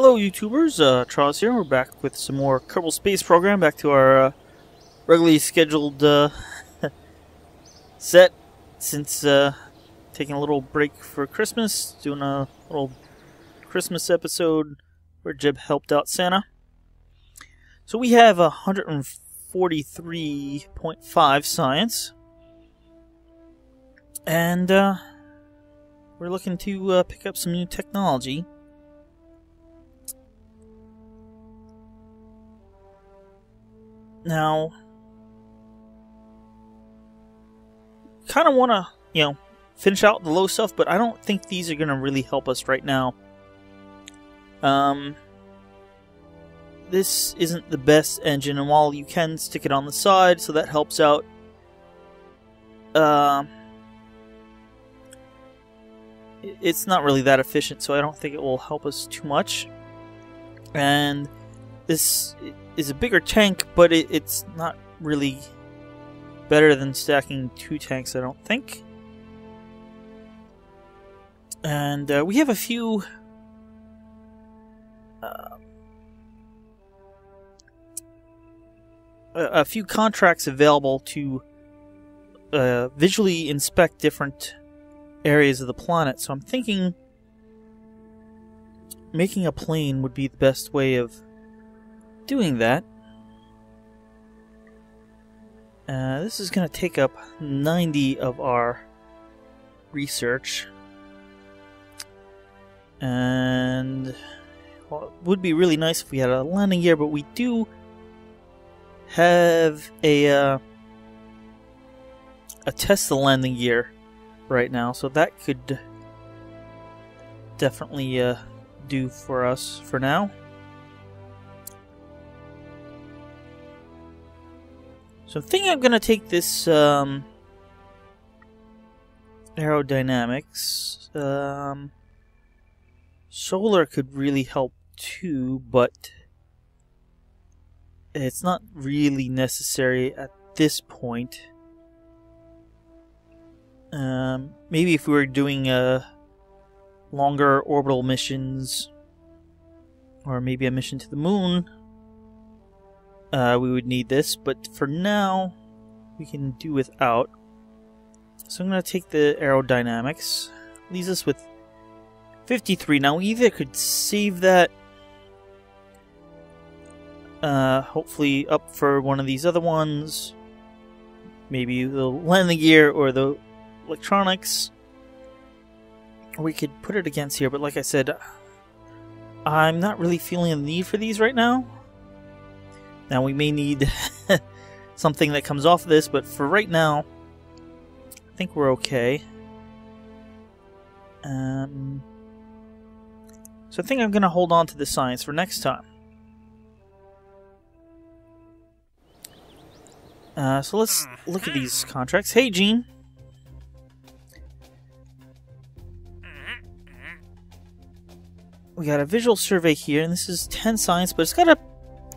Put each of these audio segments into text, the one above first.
Hello YouTubers, Charles here. We're back with some more Kerbal Space Program, back to our regularly scheduled set since taking a little break for Christmas, doing a little Christmas episode where Jeb helped out Santa. So we have 143.5 science, and we're looking to pick up some new technology. Now, kind of want to, finish out the low stuff, but I don't think these are going to really help us right now. This isn't the best engine, and while you can stick it on the side, so that helps out, it's not really that efficient, so I don't think it will help us too much. And this is a bigger tank, but it's not really better than stacking two tanks, I don't think. And we have a few contracts available to visually inspect different areas of the planet, so I'm thinking making a plane would be the best way of doing that. This is going to take up 90 of our research, and well, it would be really nice if we had a landing gear, but we do have a Tesla landing gear right now, so that could definitely do for us for now. So I think I'm going to take this aerodynamics. Solar could really help too, but it's not really necessary at this point. Maybe if we were doing longer orbital missions, or maybe a mission to the moon, we would need this, but for now we can do without. So I'm going to take the aerodynamics. Leaves us with 53. Now we either could save that, hopefully up for one of these other ones, maybe the landing gear or the electronics, or we could put it against here, but like I said, I'm not really feeling the need for these right now. Now we may need something that comes off of this, but for right now, I think we're okay. So I think I'm going to hold on to the science for next time. So let's look at these contracts. Hey, Gene. We got a visual survey here, and this is 10 science, but it's got a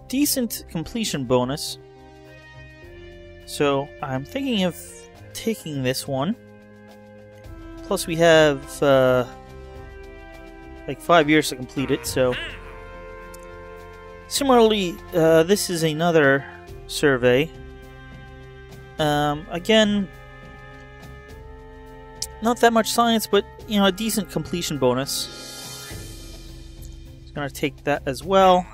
decent completion bonus. So I'm thinking of taking this one. Plus we have like 5 years to complete it, so similarly this is another survey. Again, not that much science, but a decent completion bonus. Just gonna take that as well.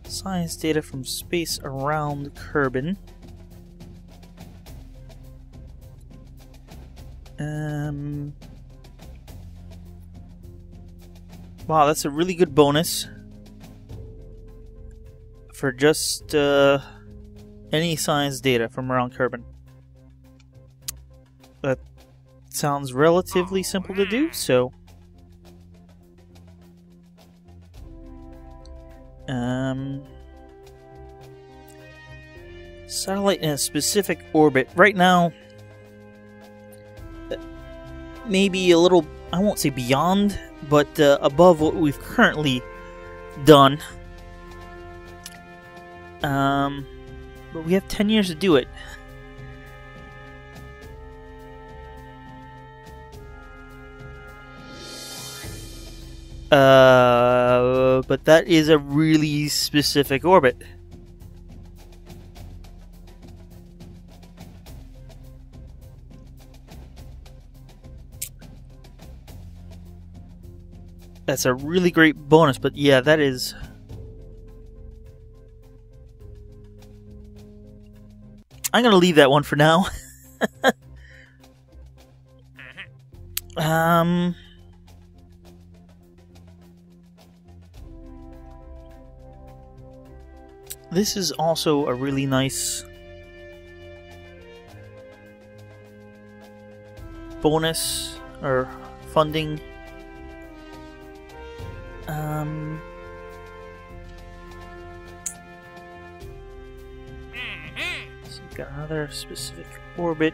Science data from space around Kerbin. Wow, that's a really good bonus for just any science data from around Kerbin. That sounds relatively simple to do, so satellite in a specific orbit. Right now, maybe a little, I won't say beyond, but above what we've currently done. But we have 10 years to do it. But that is a really specific orbit. That's a really great bonus, but yeah, that is... I'm gonna leave that one for now. This is also a really nice bonus or funding. So you've got another specific orbit.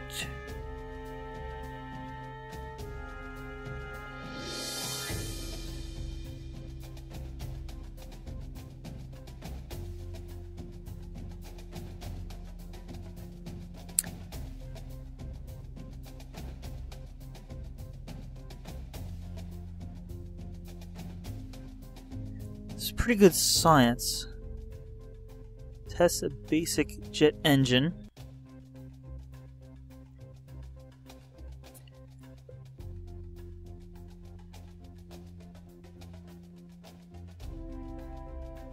It's pretty good science. Test a basic jet engine.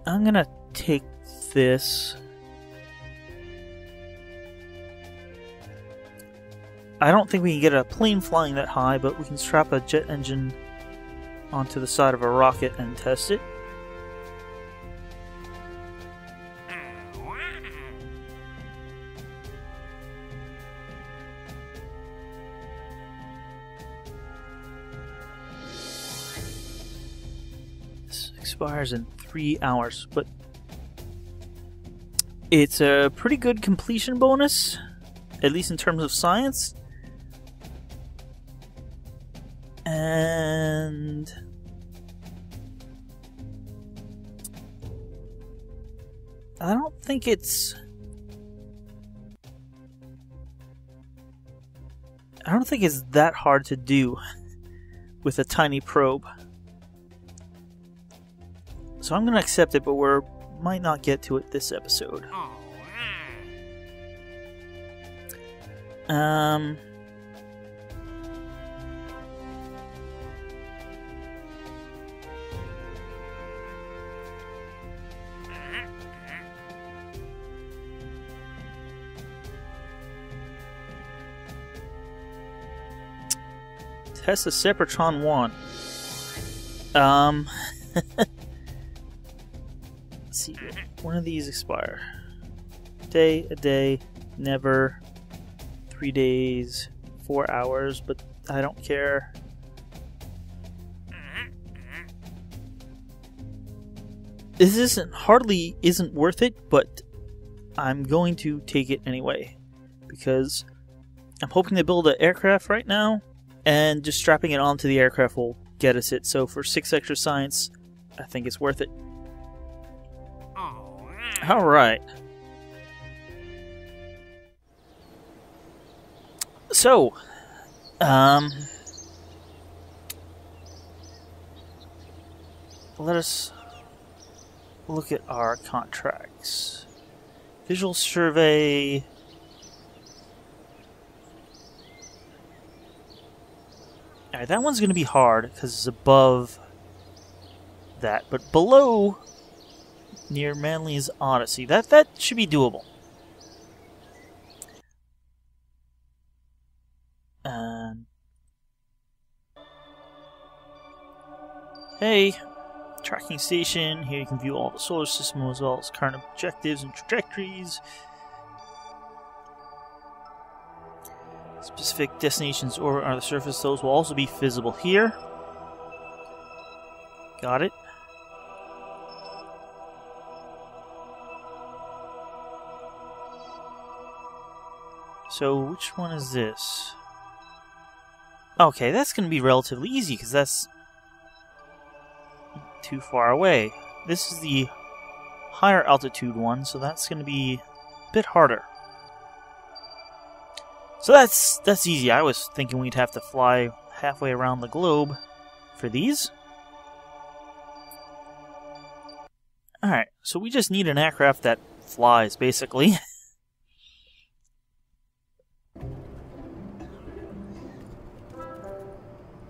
I'm gonna take this. I don't think we can get a plane flying that high, but we can strap a jet engine onto the side of a rocket and test it. This expires in 3 hours, but it's a pretty good completion bonus, at least in terms of science. And I don't think it's that hard to do with a tiny probe. So I'm going to accept it, but we might not get to it this episode. Test the Sepratron 1. Let's see. When do these expire? A day, never. 3 days, 4 hours, but I don't care. This isn't worth it, but I'm going to take it anyway. Because I'm hoping to build an aircraft right now. And just strapping it onto the aircraft will get us it. So for 6 extra science, I think it's worth it. Alright. So, let us look at our contracts. Visual survey. Alright, that one's going to be hard because it's above that, but below, near Manley's Odyssey, that should be doable. And hey, tracking station. Here you can view all the solar system as well as current objectives and trajectories. Specific destinations or on the surface, those will also be visible here. Got it. So, which one is this? Okay, that's going to be relatively easy because that's too far away. This is the higher altitude one, so that's going to be a bit harder. So that's easy. I was thinking we'd have to fly halfway around the globe for these. Alright, so we just need an aircraft that flies, basically.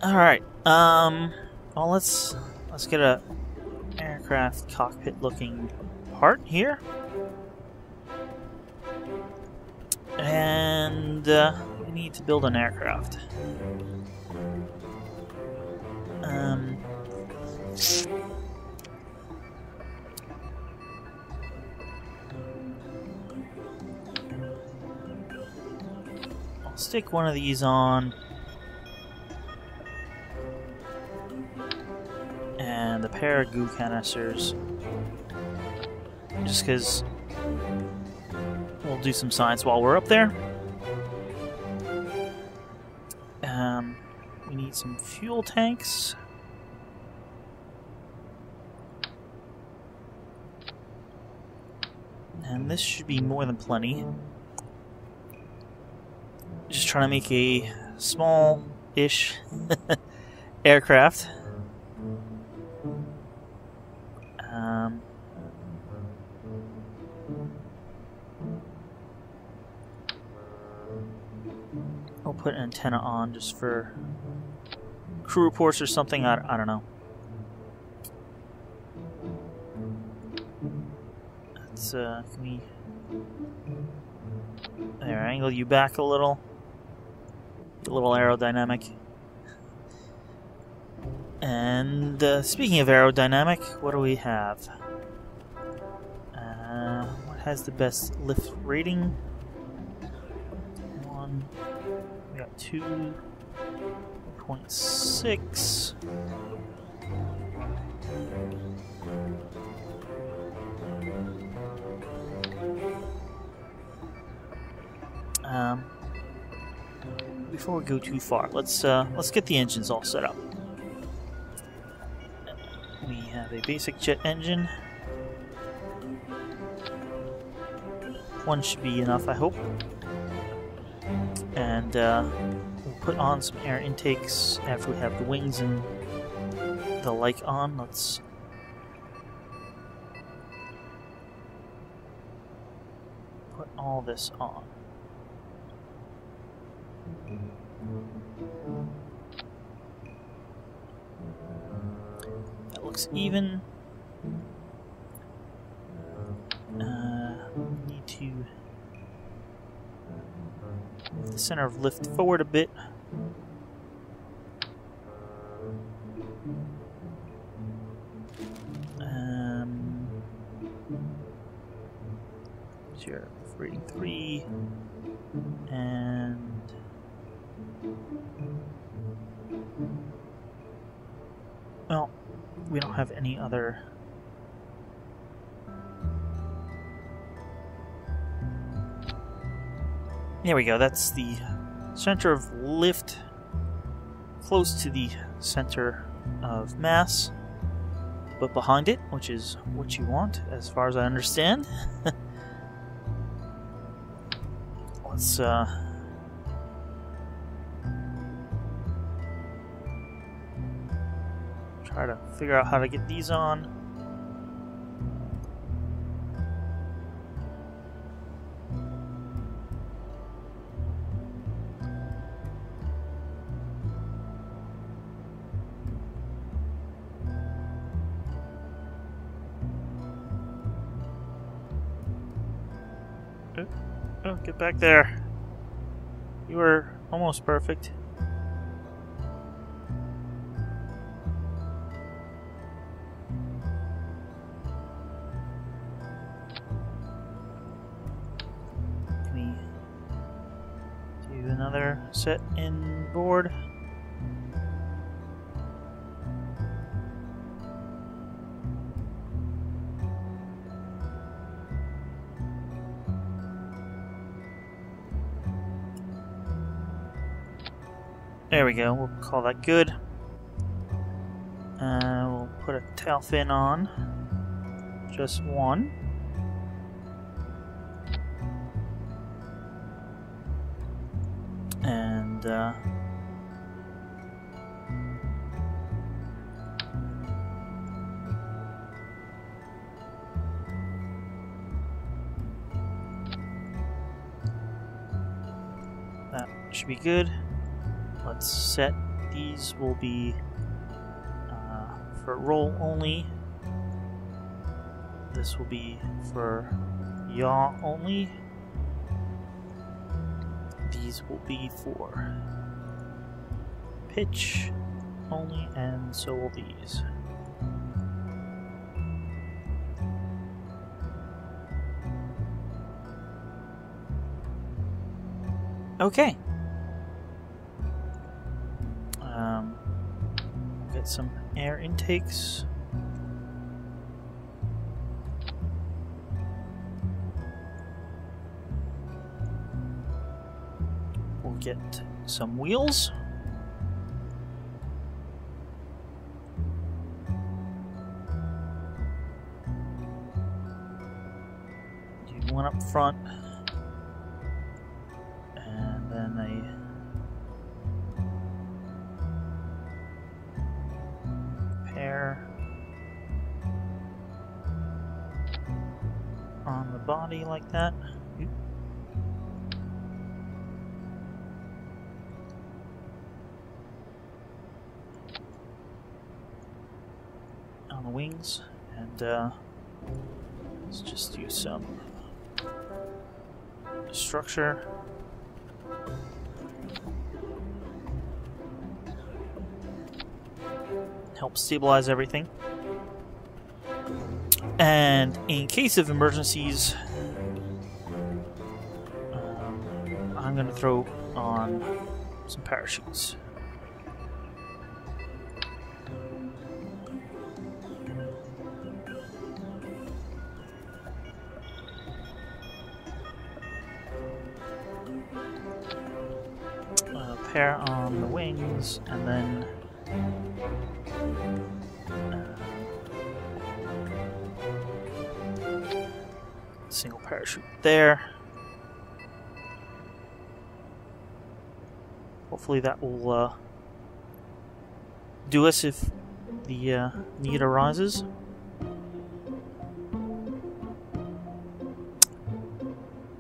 Alright, well, let's get a aircraft cockpit looking part here. And we need to build an aircraft. I'll stick one of these on. And a pair of goo canisters. Just because we'll do some science while we're up there. We need some fuel tanks. And this should be more than plenty. Just trying to make a small-ish aircraft. I'll put an antenna on just for crew reports or something. I don't know. Let's can we there, angle you back a little aerodynamic. And speaking of aerodynamic, what do we have? What has the best lift rating? We got 2.6. Before we go too far, let's get the engines all set up. We have a basic jet engine. One should be enough, I hope. And we'll put on some air intakes after we have the wings and the like on. Let's put all this on. That looks even. We need to move the center of lift forward a bit. Here, rating 3, and well, we don't have any other. There we go, that's the center of lift, close to the center of mass, but behind it, which is what you want, as far as I understand. Let's try to figure out how to get these on. Oh, get back there. You were almost perfect. Can we do another set in board? There we go, we'll call that good. We'll put a tail fin on. Just one. And should be good. Let's set these will be for roll only. This will be for yaw only. These will be for pitch only, and so will these. Okay. Get some air intakes. We'll get some wheels. Do one up front. And then a pair on the body like that. On the wings, and let's just do some structure. Help stabilize everything. And in case of emergencies, I'm going to throw on some parachutes. Pair on the wings, and then single parachute there. Hopefully that will do us if the need arises.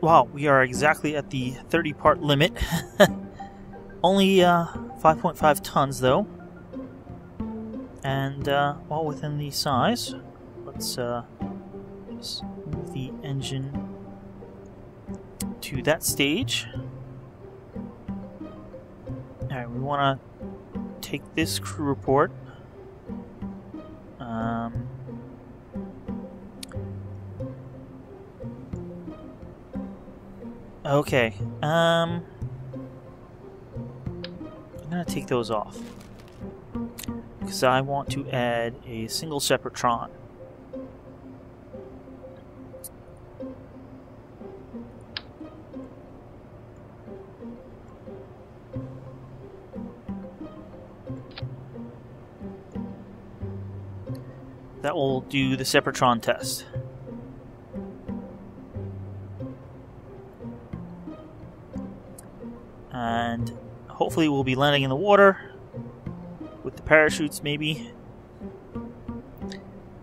Wow, we are exactly at the 30-part limit. Only 5.5 tons though, and all within the size. Let's just move the engine to that stage. Alright, we want to take this crew report. Okay. I'm gonna take those off because I want to add a single Separatron. That will do the Separatron test. And hopefully we'll be landing in the water with the parachutes, maybe.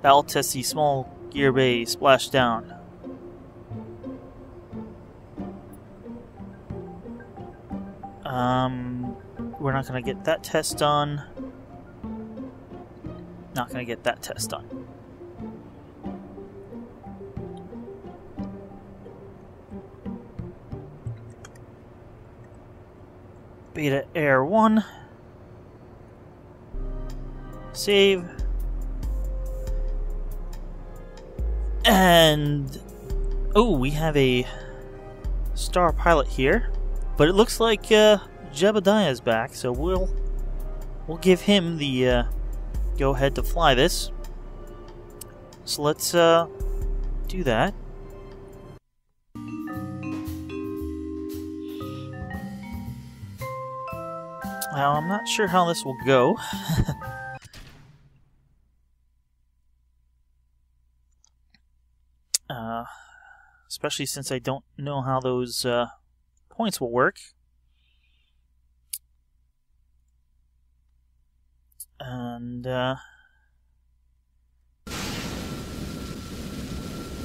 That'll test the small gear bay splashdown. We're not going to get that test done. Not going to get that test done. Beta Air 1. Save. And oh, we have a star pilot here, but it looks like Jebediah's back, so we'll give him the go ahead to fly this. So let's do that. Now, I'm not sure how this will go. Especially since I don't know how those points will work. And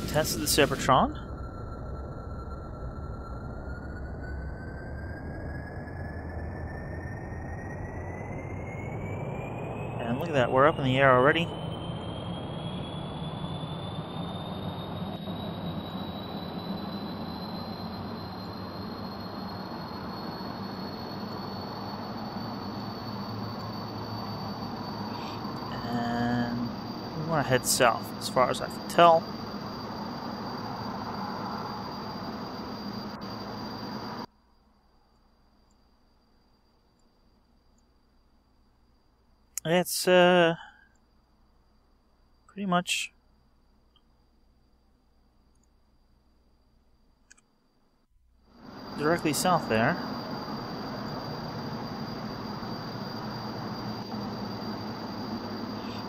test the Separatron. And look at that, we're up in the air already. And we want to head south, as far as I can tell. It's pretty much directly south there.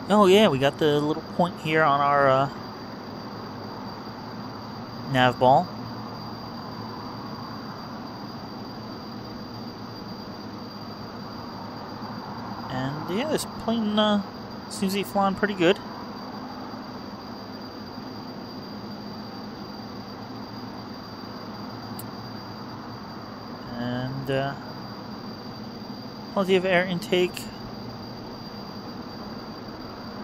Oh yeah, we got the little point here on our nav ball. And yeah, this plane seems to be flying pretty good. And plenty of air intake.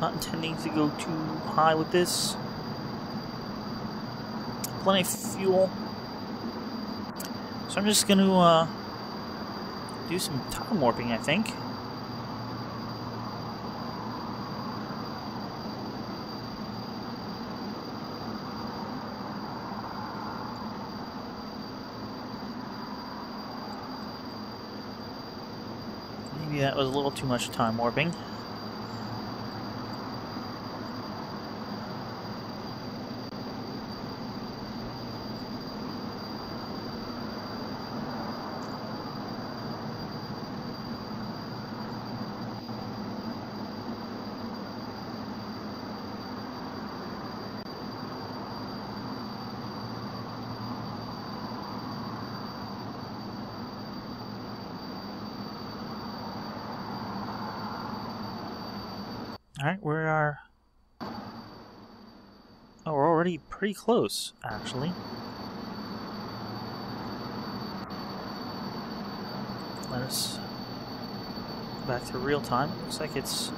Not intending to go too high with this. Plenty of fuel. So I'm just going to do some time warping, I think. Maybe that was a little too much time warping. Alright, we are... Oh, we're already pretty close, actually. Let us go back to real time. Looks like it's...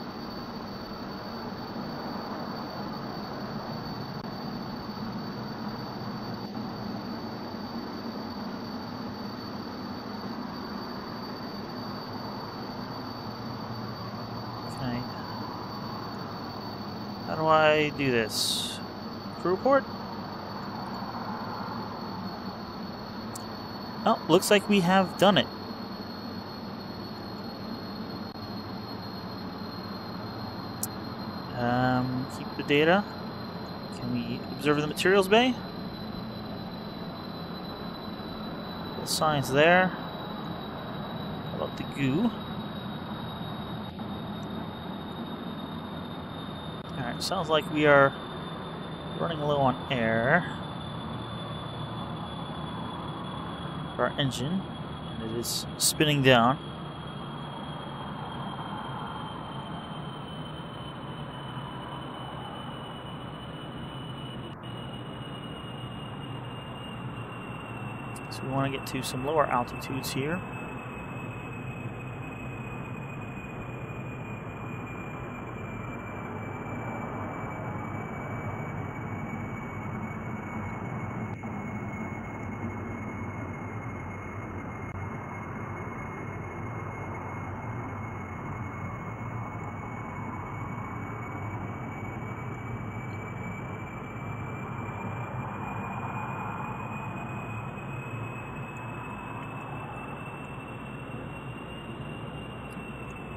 Okay. How do I do this? Crew report? Oh, looks like we have done it. Keep the data. Can we observe the materials bay? Little signs there. How about the goo? Alright, sounds like we are running low on air for our engine, and it is spinning down. So we want to get to some lower altitudes here.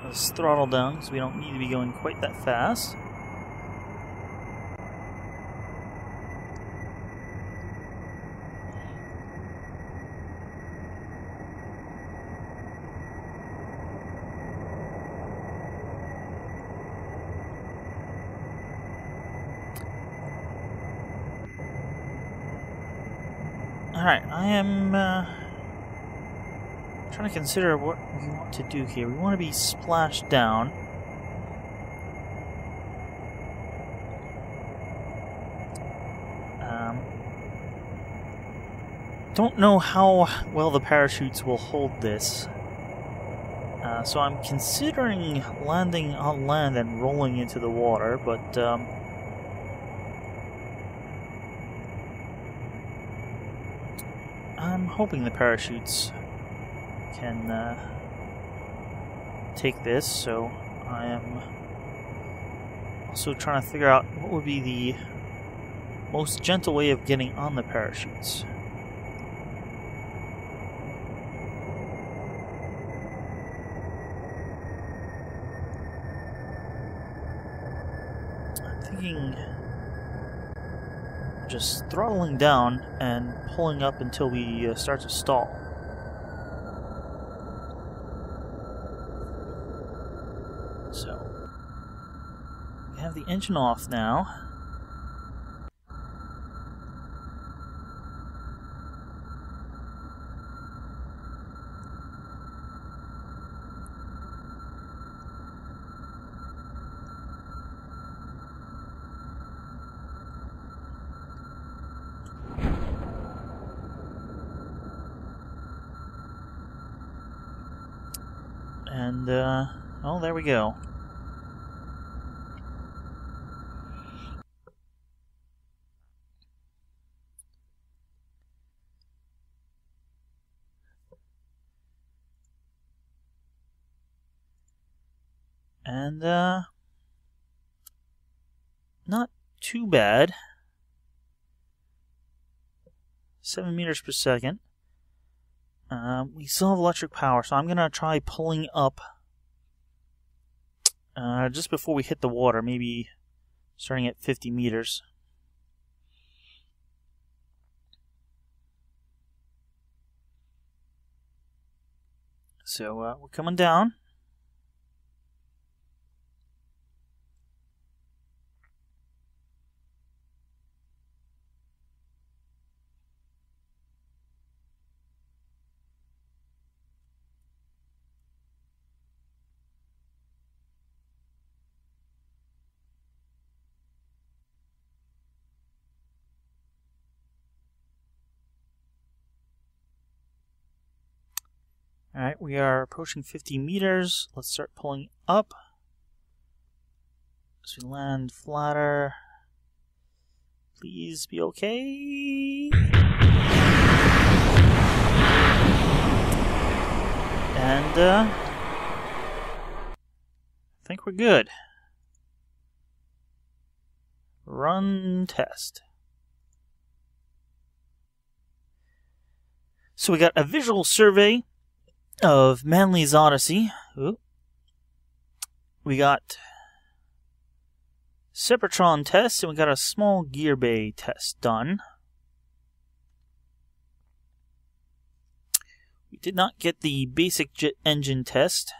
Let's throttle down because we don't need to be going quite that fast. Alright, I am trying to consider what we want to do here. We want to be splashed down. Don't know how well the parachutes will hold this. So I'm considering landing on land and rolling into the water, but I'm hoping the parachutes can take this, so I am also trying to figure out what would be the most gentle way of getting on the parachutes. I'm thinking just throttling down and pulling up until we start to stall. So, we have the engine off now. And, oh, there we go. And, not too bad. 7 meters per second. We still have electric power, so I'm going to try pulling up just before we hit the water, maybe starting at 50 meters. So we're coming down. Alright, we are approaching 50 meters. Let's start pulling up. As we land flatter. Please be okay. And, I think we're good. Run test. So we got a visual survey of Manley's Odyssey. Ooh. We got Sepratron test, and we got a small gear bay test done. We did not get the basic jet engine test.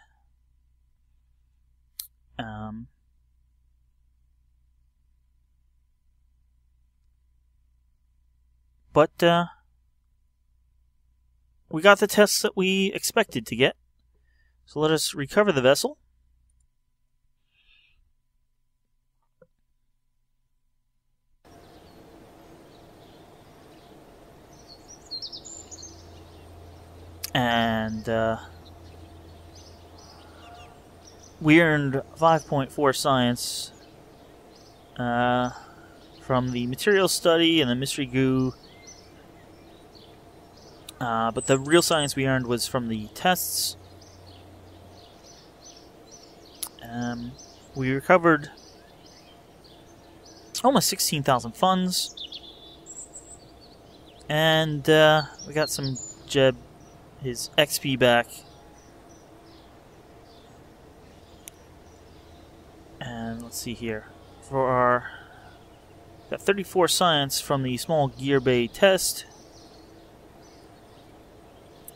But we got the tests that we expected to get. So let us recover the vessel. And we earned 5.4 science from the material study and the mystery goo. But the real science we earned was from the tests. We recovered almost 16,000 funds. And we got some Jeb, his XP back. And let's see here. For our... got 34 science from the small gear bay test.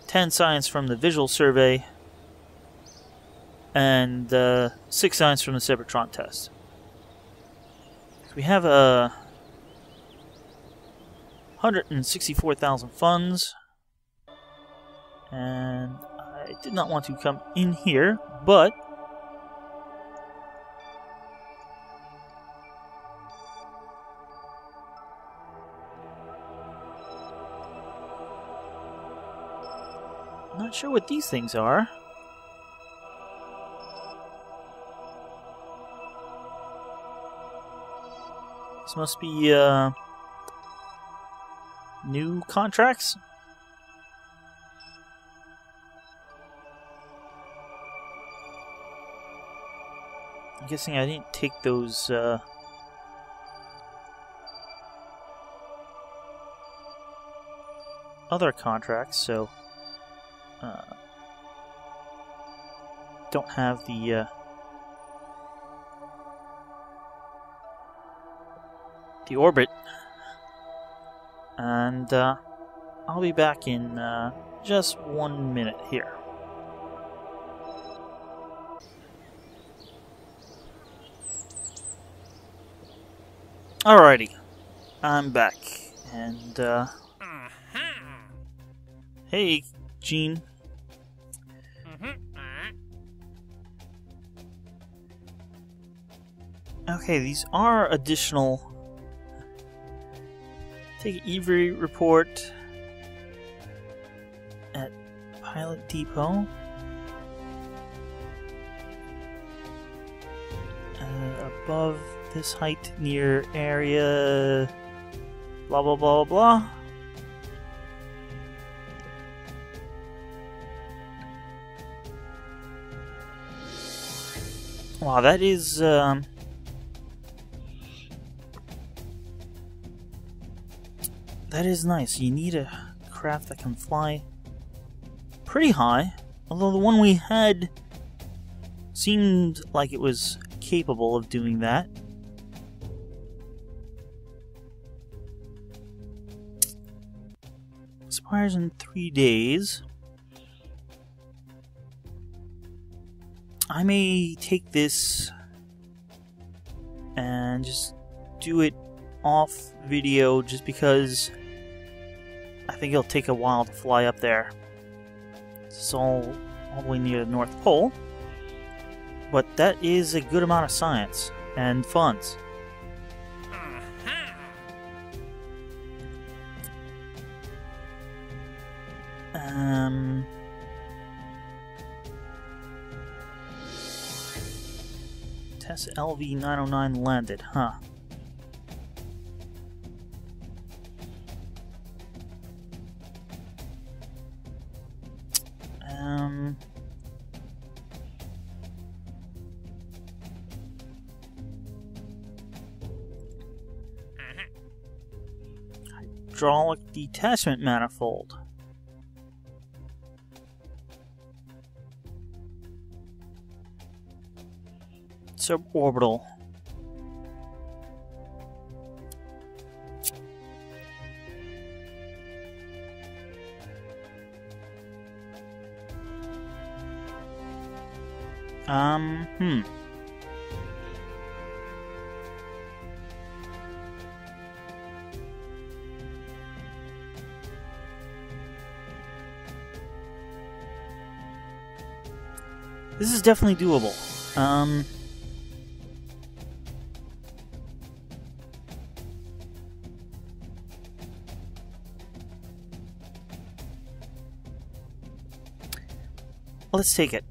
10 science from the visual survey, and 6 science from the Sepratron test. So we have 164,000 funds, and I did not want to come in here, but not sure what these things are. This must be new contracts. I'm guessing I didn't take those other contracts, so don't have the orbit, and I'll be back in just 1 minute here. Alrighty, I'm back, and hey, Gene. Okay, these are additional. Take Avery report at Pilot Depot. Above this height near area. Blah blah blah blah. Wow, that is that is nice. You need a craft that can fly pretty high, although the one we had seemed like it was capable of doing that. Expires in 3 days. I may take this and just do it off video just because I think it'll take a while to fly up there. It's all the way near the North Pole. But that is a good amount of science and funds. Test LV-909 landed, huh? Hydraulic detachment manifold. Suborbital. This is definitely doable. Let's take it.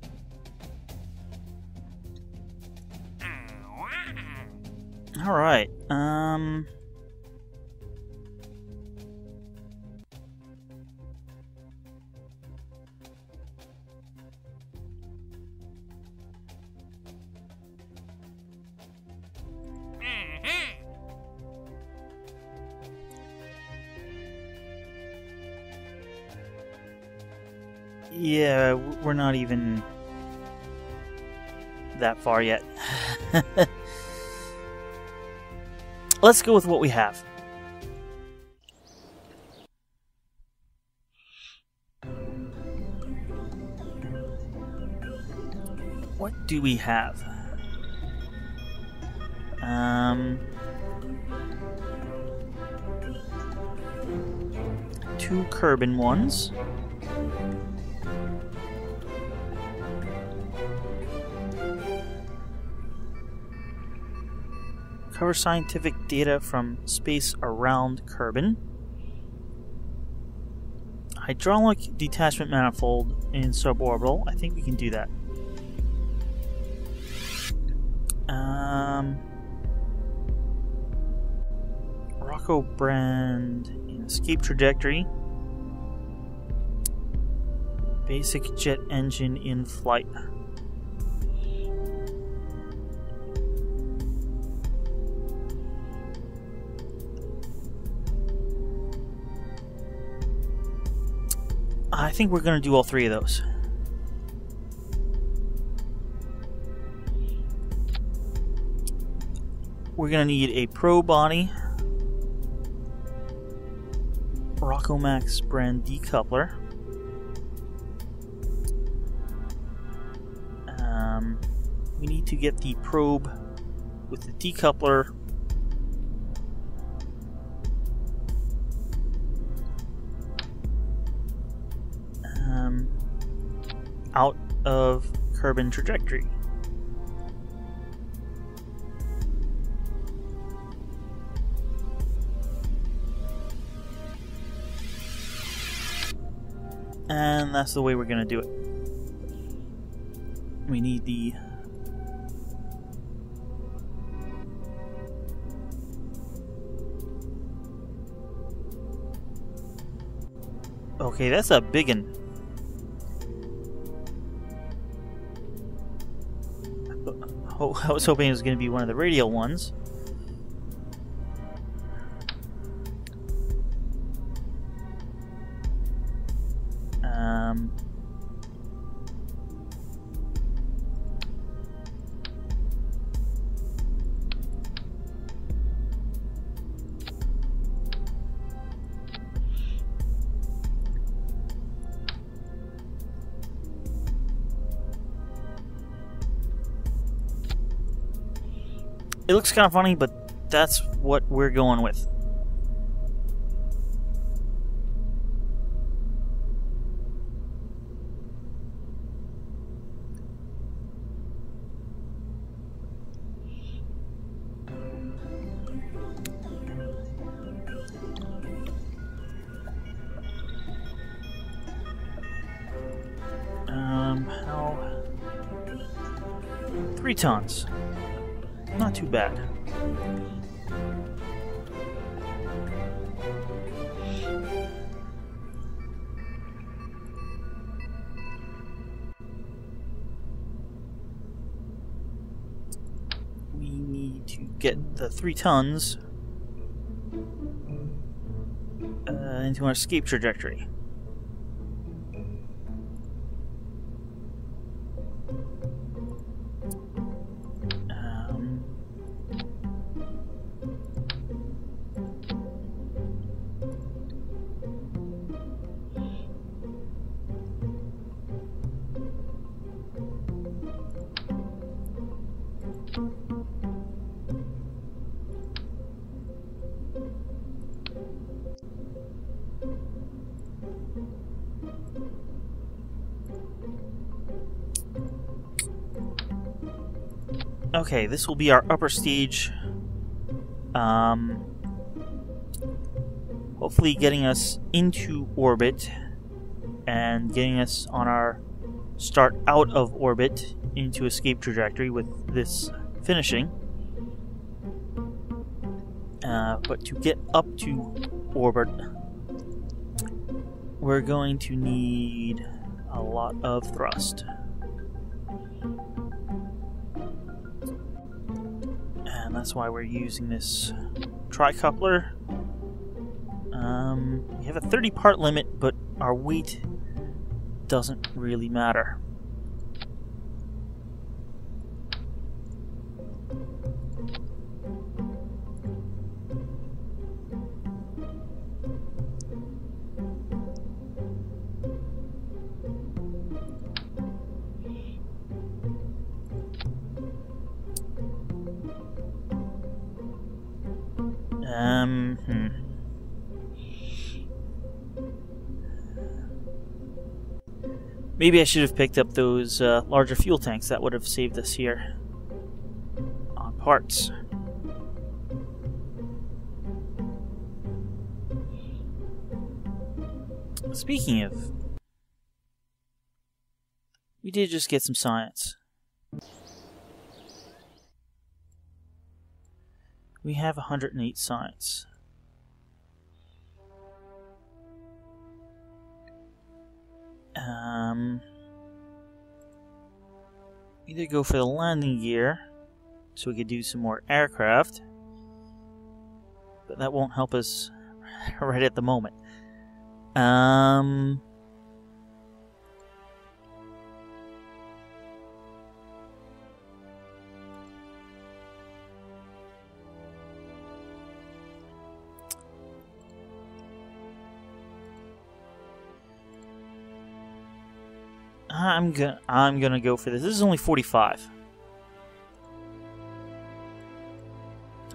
All right. Yeah, we're not even that far yet. Let's go with what we have. What do we have? 2 Kerbal ones. Cover scientific data from space around Kerbal. Hydraulic detachment manifold in suborbital. I think we can do that. Rocco Brand in escape trajectory. Basic jet engine in flight. I think we're going to do all three of those. We're going to need a pro body, Rocco Max brand decoupler, we need to get the probe with the decoupler out of Kerbal trajectory. And that's the way we're going to do it. We need the okay, that's a big one. I was hoping it was going to be one of the radial ones. It looks kind of funny, but that's what we're going with. How? 3 tons. Not too bad. We need to get the 3 tons into our escape trajectory. Okay, this will be our upper stage. Hopefully getting us into orbit and getting us on our start out of orbit into escape trajectory with this finishing. But to get up to orbit, we're going to need a lot of thrust. And that's why we're using this tricoupler. We have a 30-part limit, but our weight doesn't really matter. Maybe I should have picked up those larger fuel tanks. That would have saved us here on parts. Speaking of, we did just get some science. We have 108 science. either go for the landing gear so we could do some more aircraft, but that won't help us right at the moment. I'm gonna go for this. This is only 45.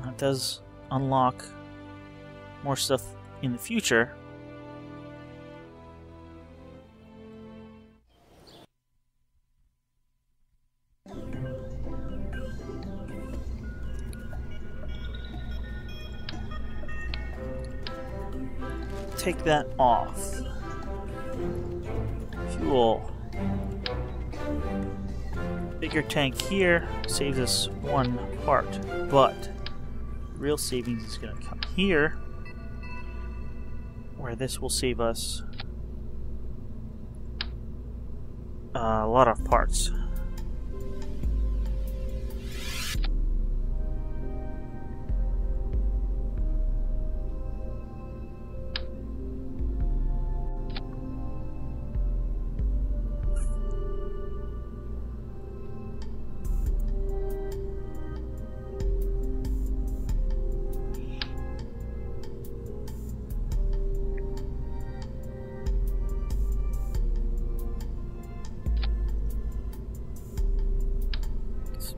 That does unlock more stuff in the future. Take that off. Fuel. Bigger tank here saves us one part, but real savings is going to come here, where this will save us a lot of parts.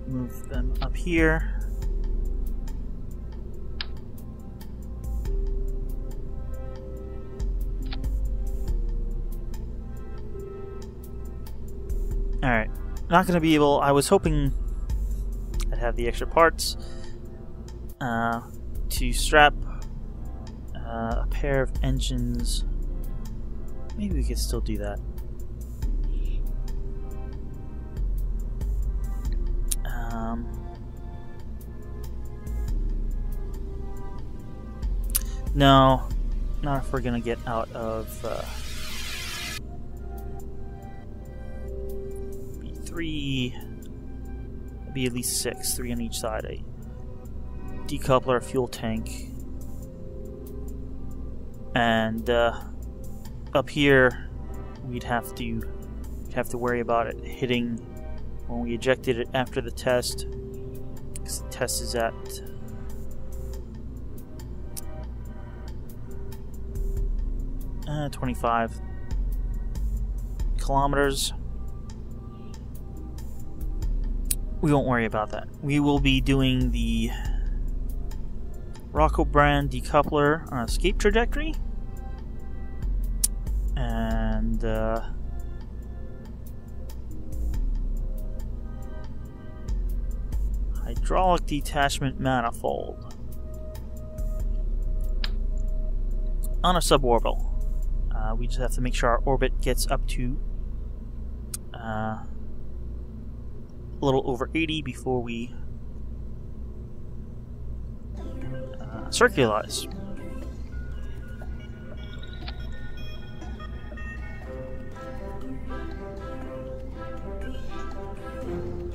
Move them up here. Alright, not going to be able, I was hoping I'd have the extra parts to strap a pair of engines. Maybe we could still do that. No, not if we're gonna get out of B3. Be at least 6, 3 on each side. A decoupler, a fuel tank, and up here we'd have to worry about it hitting when we ejected it after the test, because the test is at 25 kilometers. We won't worry about that. We will be doing the Rocco brand decoupler on escape trajectory, and hydraulic detachment manifold on a suborbital. We just have to make sure our orbit gets up to a little over 80 before we circularize.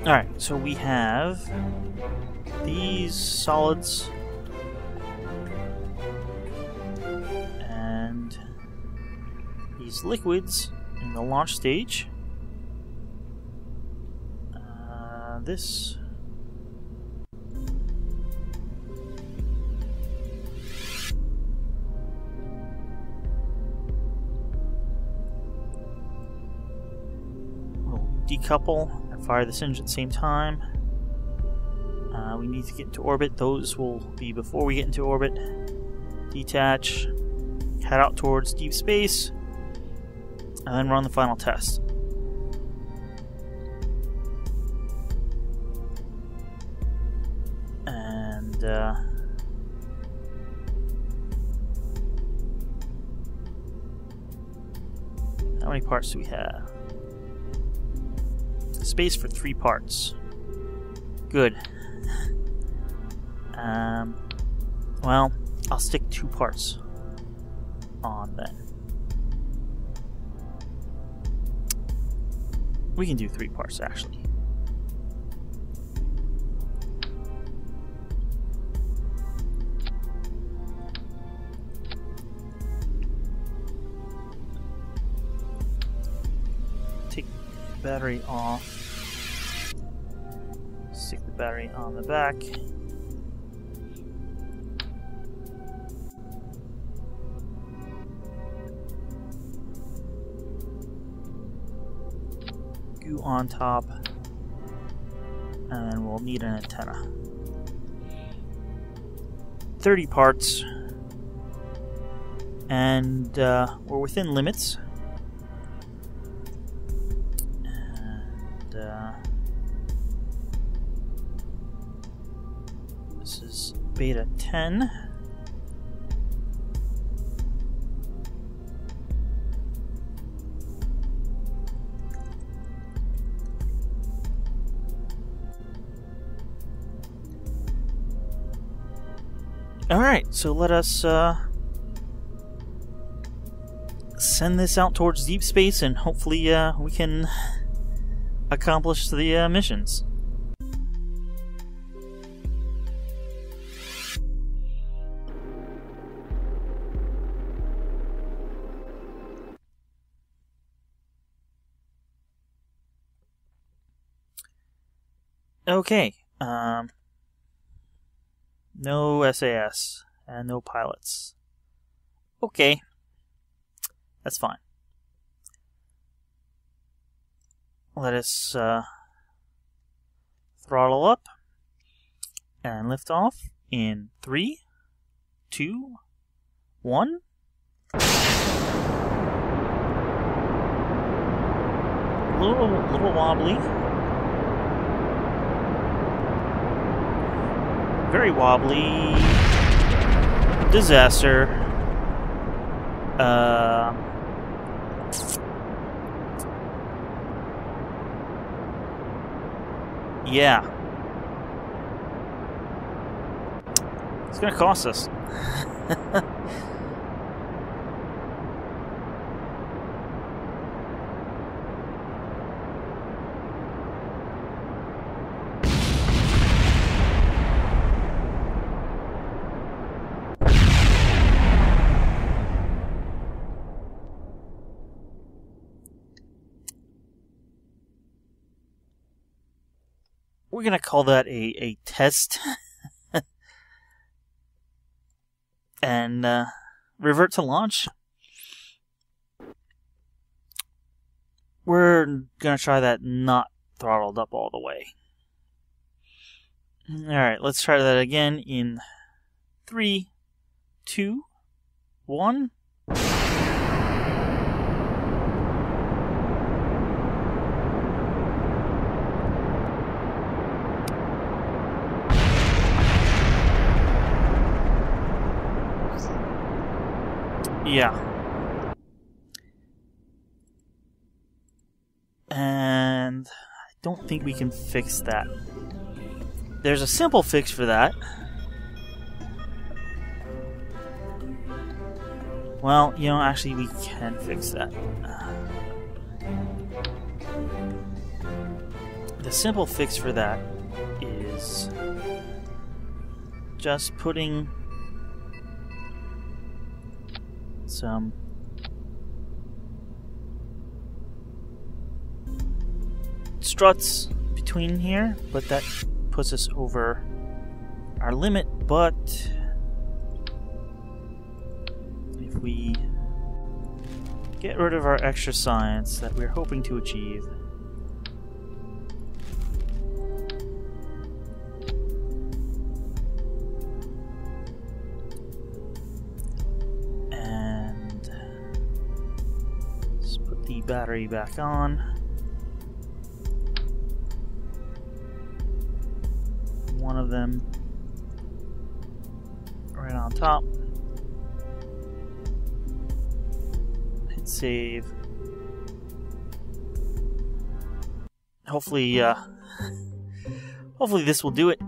Alright, so we have these solids and these liquids in the launch stage. This will decouple and fire this engine at the same time. We need to get into orbit. Those will be before we get into orbit. Detach, head out towards deep space, and then run the final test. And how many parts do we have? Space for 3 parts. Good. Well, I'll stick 2 parts on then. We can do 3 parts actually. battery off. Stick the battery on the back. Goo on top. And then we'll need an antenna. 30 parts. And we're within limits. And this is beta 10. Alright, so let us send this out towards deep space, and hopefully we can accomplish the missions. Okay, no SAS and no pilots. Okay. That's fine. Let us throttle up and lift off in 3, 2, 1. Little wobbly. Very wobbly. Disaster. Yeah. It's gonna cost us. We're gonna call that a test and revert to launch. We're gonna try that not throttled up all the way. Alright, let's try that again in 3, 2, 1. Yeah. And I don't think we can fix that. There's a simple fix for that. Well, you know, actually we can fix that. The simple fix for that is just putting some struts between here, but that puts us over our limit. But if we get rid of our extra science that we're hoping to achieve, battery back on. One of them right on top. Hit save. Hopefully, hopefully this will do it.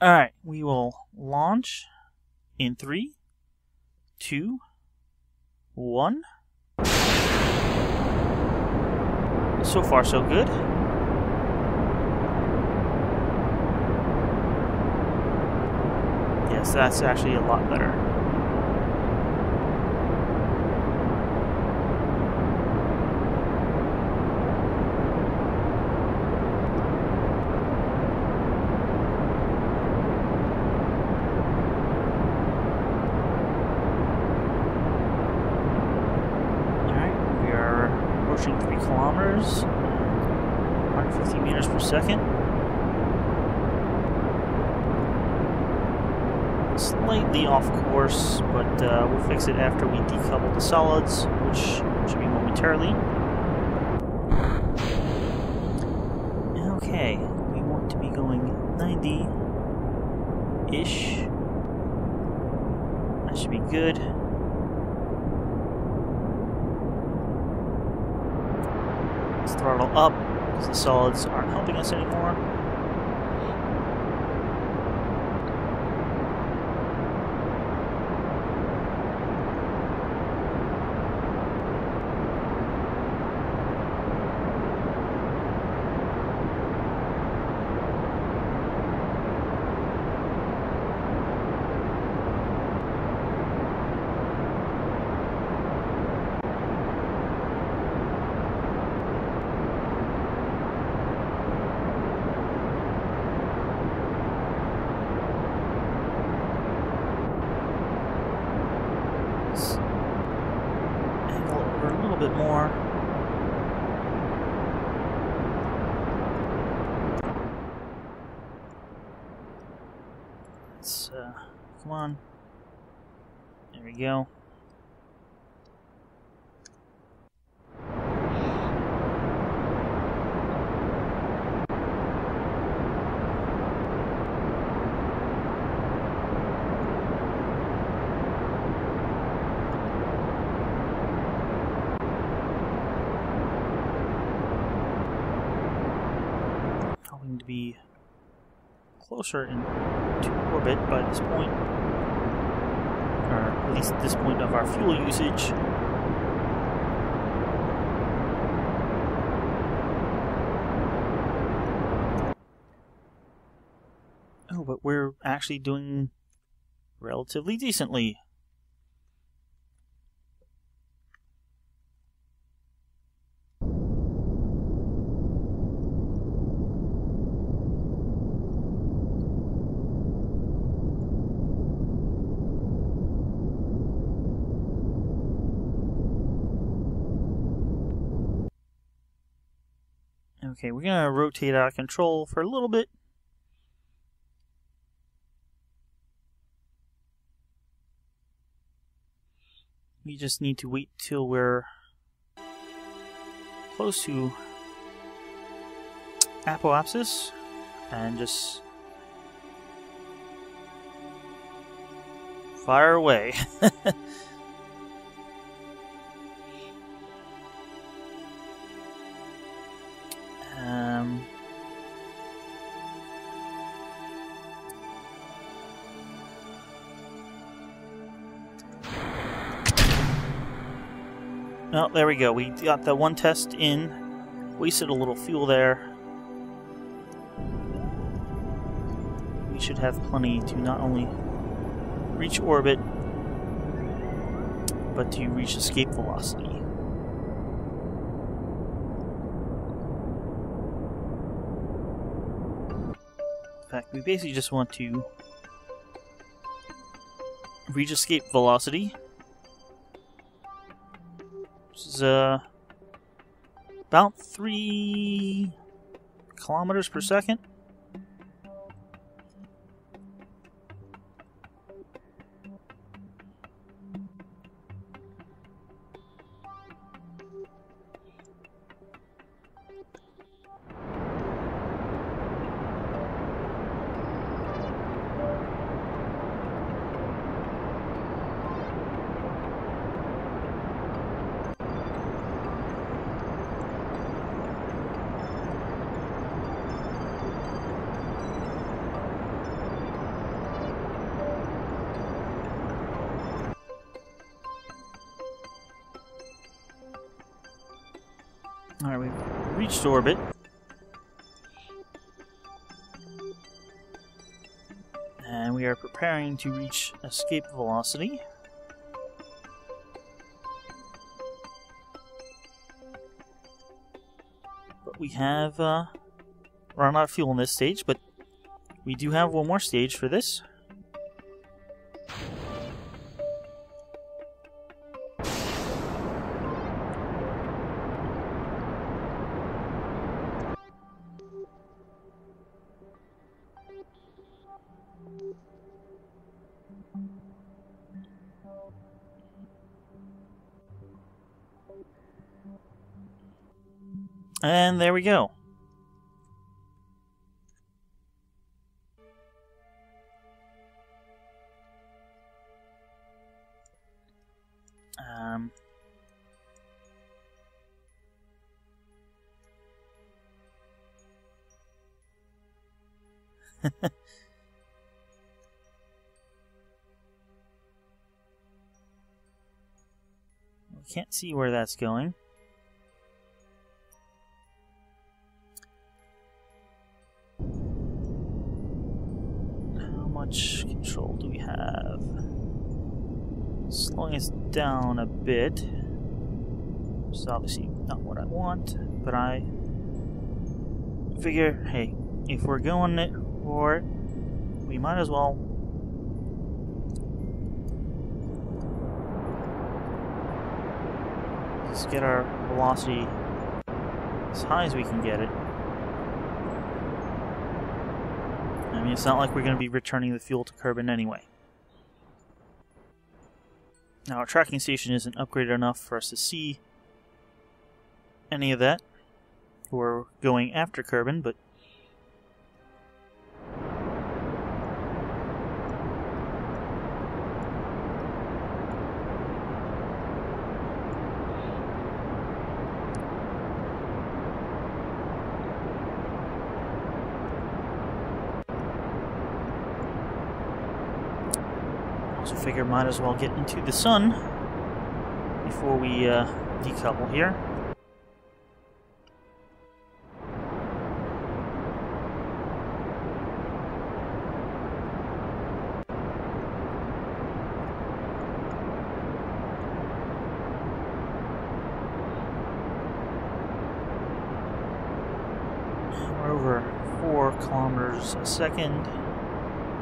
Alright, we will launch in 3, 2, 1. So far, so good. Yes, that's actually a lot better. approaching 3 kilometers, 150 meters per second. Slightly off course, but we'll fix it after we decouple the solids, which should be momentarily. Okay, we want to be going 90-ish. That should be good. Let's throttle up, because the solids aren't helping us anymore. Angle over a little bit more. Let's, come on. There we go. Hoping to be closer to orbit by this point, or at least at this point of our fuel usage. Oh, but we're actually doing relatively decently. Okay, we're going to rotate out of control for a little bit. We just need to wait till we're close to apoapsis and just fire away. Oh, there we go. We got the one test in. Wasted a little fuel there. We should have plenty to not only reach orbit, but to reach escape velocity. In fact, we basically just want to reach escape velocity, which is about 3 kilometers per second. Alright, we've reached orbit. And we are preparing to reach escape velocity. But we have run out of fuel in this stage, but we do have one more stage for this. And there we go. We can't see where that's going. How much control do we have? Slowing us down a bit. Which is obviously not what I want, but I figure, hey, if we're going for it, we might as well just get our velocity as high as we can get it. I mean, it's not like we're going to be returning the fuel to Kerbin anyway. Now, our tracking station isn't upgraded enough for us to see any of that. We're going after Kerbin, but also figure might as well get into the sun before we decouple here. We're over 4 kilometers a second,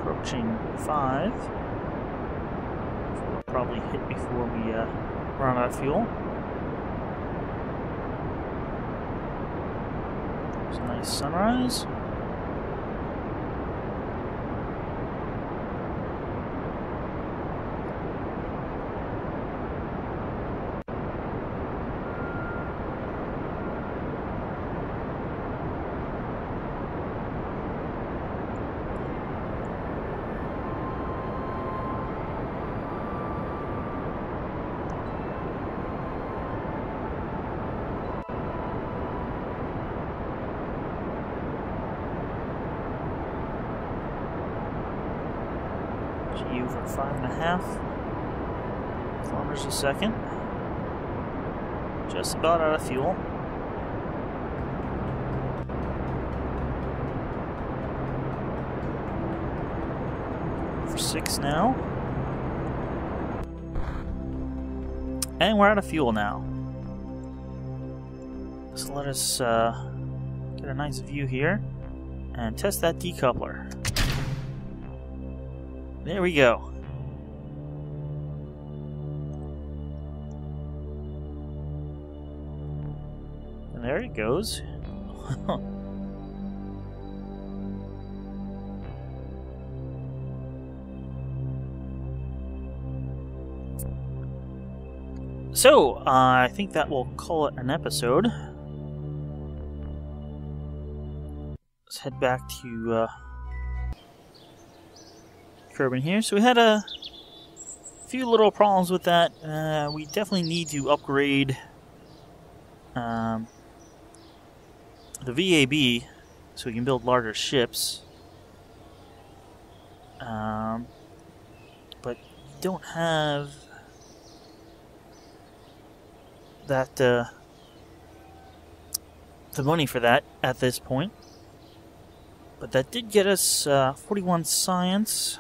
approaching 5. We'll probably hit before we run out of fuel. It's a nice sunrise. GU for 5.5 kilometers a second. Just about out of fuel. For 6 now. And we're out of fuel now. So let us get a nice view here and test that decoupler. There we go. And there it goes. So, I think that will call it an episode. Let's head back to Kerbin here. So we had a few little problems with that. We definitely need to upgrade the VAB so we can build larger ships. But we don't have that the money for that at this point. But that did get us 41 science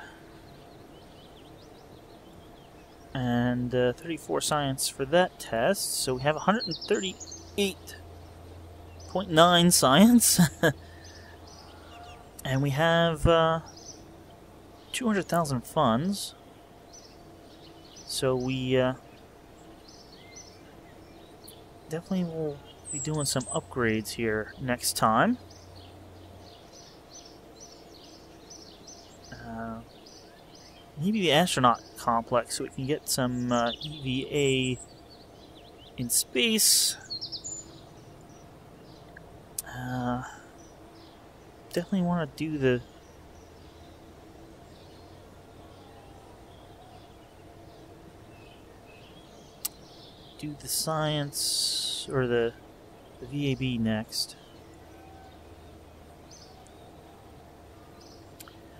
and 34 science for that test. So we have 138.9 science. And we have 200,000 funds. So we definitely will be doing some upgrades here next time. Maybe the astronaut complex so we can get some EVA in space. Definitely want to do the science or the VAB next.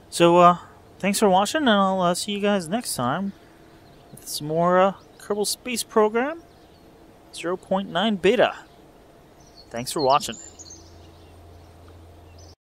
So, thanks for watching, and I'll see you guys next time with some more Kerbal Space Program 0.9 Beta. Thanks for watching.